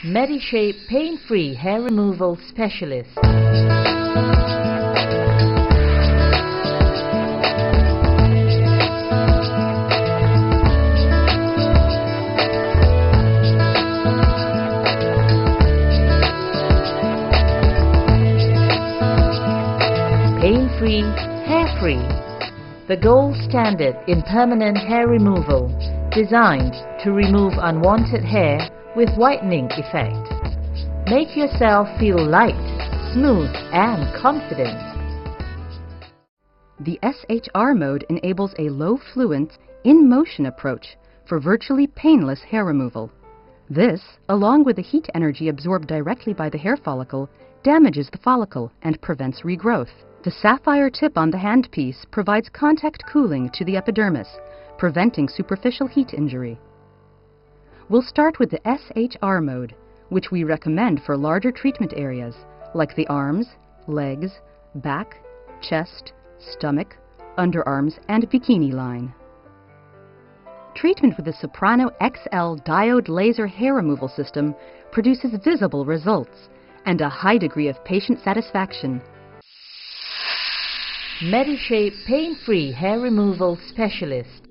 MediShape Pain-Free Hair Removal Specialist. Pain-free, hair-free. The gold standard in permanent hair removal, designed to remove unwanted hair with whitening effect. Make yourself feel light, smooth and confident. The SHR mode enables a low-fluence, in-motion approach for virtually painless hair removal. This, along with the heat energy absorbed directly by the hair follicle, damages the follicle and prevents regrowth. The sapphire tip on the handpiece provides contact cooling to the epidermis, preventing superficial heat injury. We'll start with the SHR mode, which we recommend for larger treatment areas like the arms, legs, back, chest, stomach, underarms, and bikini line. Treatment with the Soprano XL diode laser hair removal system produces visible results and a high degree of patient satisfaction. MediShape Pain-Free Hair Removal Specialist.